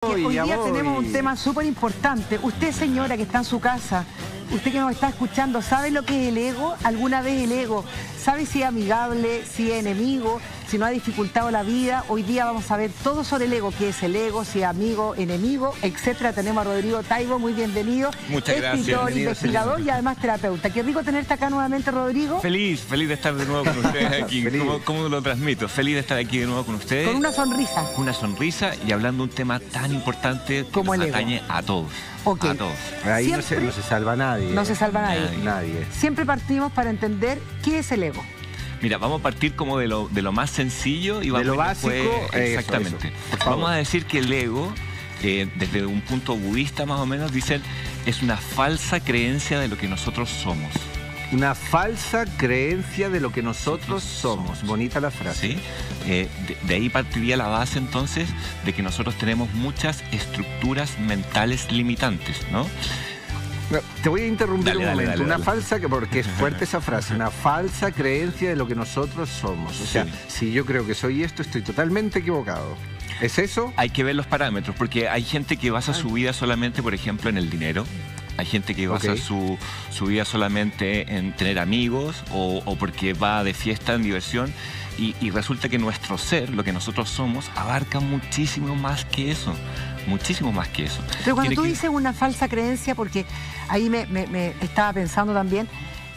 Hoy día tenemos un tema súper importante. Usted, señora, que está en su casa, usted que nos está escuchando, ¿sabe lo que es el ego? ¿Alguna vez el ego sabe si es amigable, si es enemigo, si no ha dificultado la vida? Hoy día vamos a ver todo sobre el ego, qué es el ego, si es amigo, enemigo, etcétera. Tenemos a Rodrigo Taibo, muy bienvenido. Muchas gracias. Escritor, investigador señor. Y además terapeuta. Qué rico tenerte acá nuevamente, Rodrigo. Feliz de estar de nuevo con ustedes aquí. ¿Cómo lo transmito? Feliz de estar aquí de nuevo con ustedes. Con una sonrisa. Una sonrisa y hablando de un tema tan importante que como nos el atañe a todos. Okay. A todos. Ahí no se salva nadie. No se salva nadie. Nadie. Siempre partimos para entender qué es el ego. Mira, vamos a partir como de lo más sencillo y vamos de lo básico. Exactamente. Eso, vamos a decir que el ego, desde un punto budista más o menos, dicen, es una falsa creencia de lo que nosotros somos. Una falsa creencia de lo que nosotros somos. Bonita la frase. ¿Sí? De ahí partiría la base entonces de que nosotros tenemos muchas estructuras mentales limitantes, ¿no? Te voy a interrumpir un momento. Dale. Una falsa, porque es fuerte esa frase, una falsa creencia de lo que nosotros somos. O sea, si yo creo que soy esto, estoy totalmente equivocado. ¿Es eso? Hay que ver los parámetros, porque hay gente que basa su vida solamente, por ejemplo, en el dinero. Hay gente que basa su vida solamente en tener amigos o porque va de fiesta en diversión y resulta que nuestro ser, lo que nosotros somos, abarca muchísimo más que eso. Muchísimo más que eso. Pero cuando tú dices una falsa creencia, porque ahí me estaba pensando también,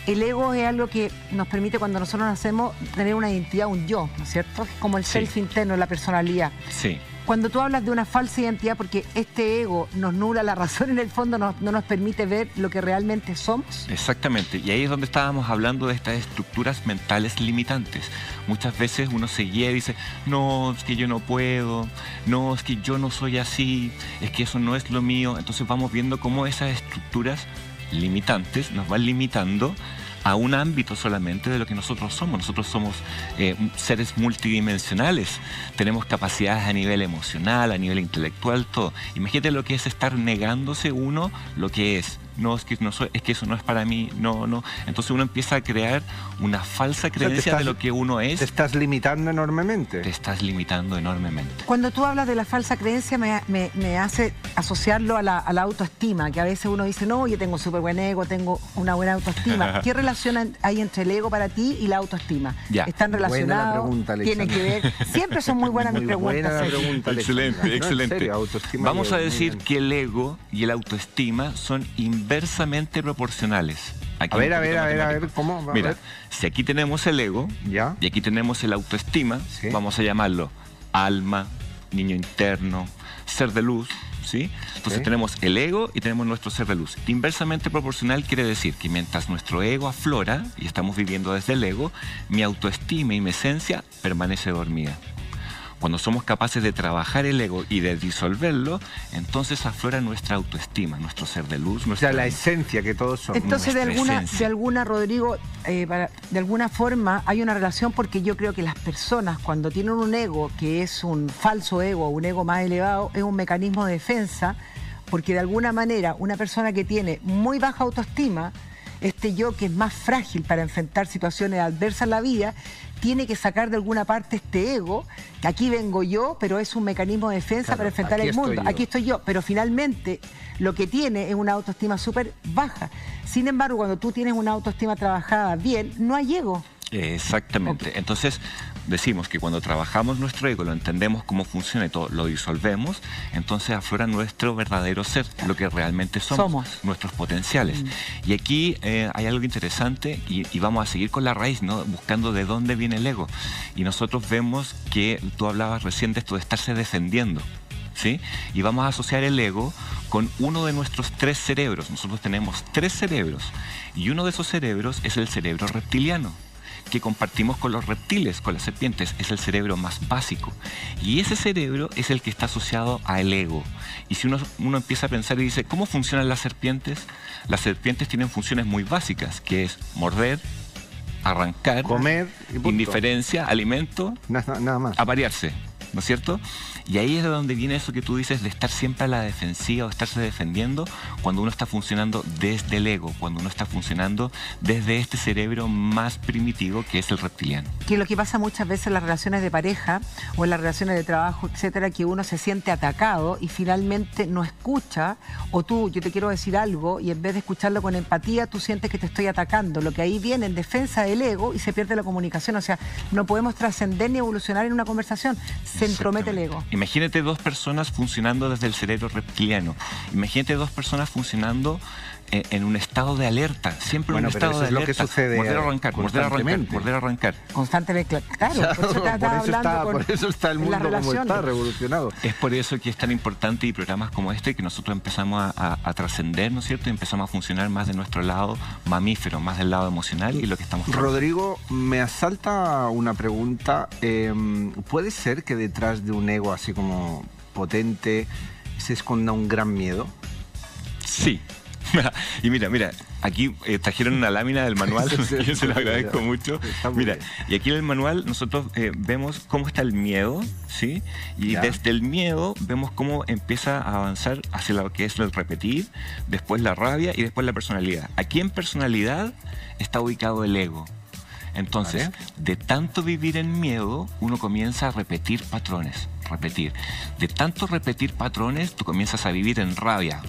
el ego es algo que nos permite cuando nosotros nacemos tener una identidad, un yo, ¿no es cierto? Es como el self interno, la personalidad. Sí. Cuando tú hablas de una falsa identidad, porque este ego nos nubla la razón, en el fondo no nos permite ver lo que realmente somos. Exactamente, y ahí es donde estábamos hablando de estas estructuras mentales limitantes. Muchas veces uno se guía y dice, no, es que yo no puedo, no, es que yo no soy así, es que eso no es lo mío. Entonces vamos viendo cómo esas estructuras limitantes nos van limitando a un ámbito solamente de lo que nosotros somos. Nosotros somos seres multidimensionales, tenemos capacidades a nivel emocional, a nivel intelectual, todo. Imagínate lo que es estar negándose uno lo que es. No, es que eso no es para mí, no. Entonces uno empieza a crear una falsa creencia de lo que uno es. Te estás limitando enormemente. Te estás limitando enormemente. Cuando tú hablas de la falsa creencia me hace asociarlo a la autoestima, que a veces uno dice, no, yo tengo súper buen ego, tengo una buena autoestima. ¿Qué relación hay entre el ego para ti y la autoestima? Ya. ¿Están relacionados? ¿Tienen que ver? Siempre son muy buenas mis preguntas. Buena la pregunta, excelente. En serio, autoestima. Vamos a decir que el ego y la autoestima son inversamente proporcionales. Aquí a ver, ¿cómo? Mira, si aquí tenemos el ego y aquí tenemos el autoestima, vamos a llamarlo alma, niño interno, ser de luz, ¿sí? Entonces tenemos el ego y tenemos nuestro ser de luz. Inversamente proporcional quiere decir que mientras nuestro ego aflora y estamos viviendo desde el ego, mi autoestima y mi esencia permanece dormida. Cuando somos capaces de trabajar el ego y de disolverlo, entonces aflora nuestra autoestima, nuestro ser de luz. O sea, la esencia que todos somos. Entonces, de alguna, Rodrigo, de alguna forma hay una relación, porque yo creo que las personas cuando tienen un ego que es un falso ego, un ego más elevado, es un mecanismo de defensa, porque de alguna manera una persona que tiene muy baja autoestima, este yo que es más frágil para enfrentar situaciones adversas en la vida, tiene que sacar de alguna parte este ego, que aquí vengo yo, pero es un mecanismo de defensa para enfrentar el mundo. Aquí estoy yo, pero finalmente lo que tiene es una autoestima súper baja. Sin embargo, cuando tú tienes una autoestima trabajada bien, no hay ego. Exactamente. Entonces decimos que cuando trabajamos nuestro ego, lo entendemos cómo funciona y todo, lo disolvemos, entonces aflora nuestro verdadero ser, lo que realmente somos. Nuestros potenciales. Y aquí hay algo interesante y vamos a seguir con la raíz, ¿no? Buscando de dónde viene el ego. Y nosotros vemos que tú hablabas recién de esto de estarse defendiendo, ¿sí? Y vamos a asociar el ego con uno de nuestros 3 cerebros. Nosotros tenemos 3 cerebros y uno de esos cerebros es el cerebro reptiliano, que compartimos con los reptiles, con las serpientes. Es el cerebro más básico y ese cerebro es el que está asociado al ego. Y si uno empieza a pensar y dice, ¿cómo funcionan las serpientes? Las serpientes tienen funciones muy básicas, que es morder, arrancar, comer, indiferencia, alimento, nada más, aparearse. ¿no es cierto? Y ahí es de donde viene eso que tú dices de estar siempre a la defensiva o estarse defendiendo cuando uno está funcionando desde el ego, cuando uno está funcionando desde este cerebro más primitivo que es el reptiliano. Que es lo que pasa muchas veces en las relaciones de pareja o en las relaciones de trabajo, etcétera, que uno se siente atacado y finalmente no escucha, o yo te quiero decir algo y en vez de escucharlo con empatía, tú sientes que te estoy atacando, lo que ahí viene en defensa del ego y se pierde la comunicación. O sea, no podemos trascender ni evolucionar en una conversación, se entromete el ego. Imagínate dos personas funcionando desde el cerebro reptiliano, imagínate dos personas funcionando en un estado de alerta, siempre en un estado de alerta. Es lo que sucede morder, arrancar. Constantemente, claro. Por eso está el mundo como está, revolucionado. Es por eso que es tan importante y programas como este que nosotros empezamos a trascender, ¿no es cierto? Y empezamos a funcionar más de nuestro lado mamífero, más del lado emocional y lo que estamos trabajando. Rodrigo, me asalta una pregunta. ¿Puede ser que detrás de un ego así como potente se esconda un gran miedo? Sí. Y mira, aquí trajeron una lámina del manual, yo se lo agradezco mucho. Mira, y aquí en el manual nosotros vemos cómo está el miedo, ¿sí? Y desde el miedo vemos cómo empieza a avanzar hacia lo que es el repetir, después la rabia y después la personalidad. Aquí en personalidad está ubicado el ego. Entonces, de tanto vivir en miedo, uno comienza a repetir patrones. De tanto repetir patrones, tú comienzas a vivir en rabia.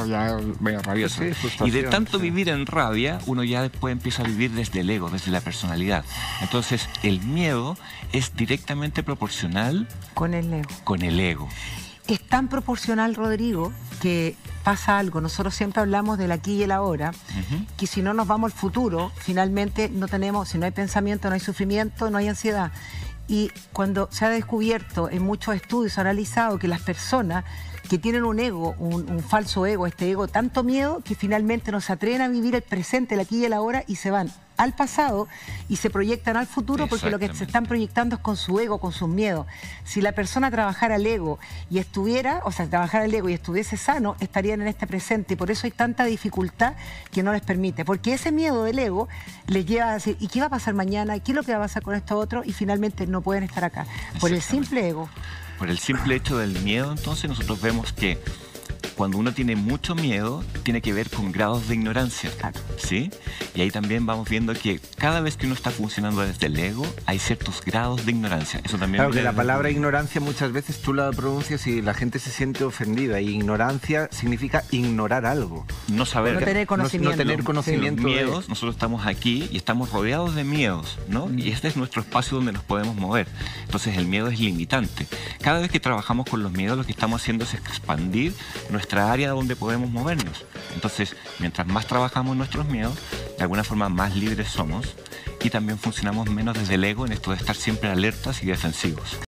Ya voy rabioso. Y de tanto vivir en rabia, uno ya después empieza a vivir desde el ego, desde la personalidad. Entonces, el miedo es directamente proporcional con el ego. Es tan proporcional, Rodrigo, que pasa algo. Nosotros siempre hablamos del aquí y el ahora, que si no nos vamos al futuro, finalmente no tenemos, si no hay pensamiento, no hay sufrimiento, no hay ansiedad. Y cuando se ha descubierto en muchos estudios, se ha analizado que las personas que tienen un ego, un falso ego, este ego, tanto miedo, que finalmente no se atreven a vivir el presente, el aquí y el ahora, y se van al pasado y se proyectan al futuro porque lo que se están proyectando es con su ego, con sus miedos. Si la persona trabajara el ego y estuviese sano, estarían en este presente y por eso hay tanta dificultad que no les permite, porque ese miedo del ego les lleva a decir, ¿y qué va a pasar mañana? ¿Qué es lo que va a pasar con esto otro? Y finalmente no pueden estar acá, por el simple ego. Por el simple hecho del miedo, entonces nosotros vemos que cuando uno tiene mucho miedo, tiene que ver con grados de ignorancia, ¿sí? Y ahí también vamos viendo que cada vez que uno está funcionando desde el ego, hay ciertos grados de ignorancia. Eso también. Claro, que la palabra ignorancia muchas veces tú la pronuncias y la gente se siente ofendida. Y ignorancia significa ignorar algo. No saber. No tener conocimiento. No tener conocimiento. Los miedos, nosotros estamos aquí y estamos rodeados de miedos, ¿no? Y este es nuestro espacio donde nos podemos mover. Entonces el miedo es limitante. Cada vez que trabajamos con los miedos, lo que estamos haciendo es expandir nuestra área donde podemos movernos. Entonces, mientras más trabajamos nuestros miedos, de alguna forma más libres somos y también funcionamos menos desde el ego en esto de estar siempre alertas y defensivos.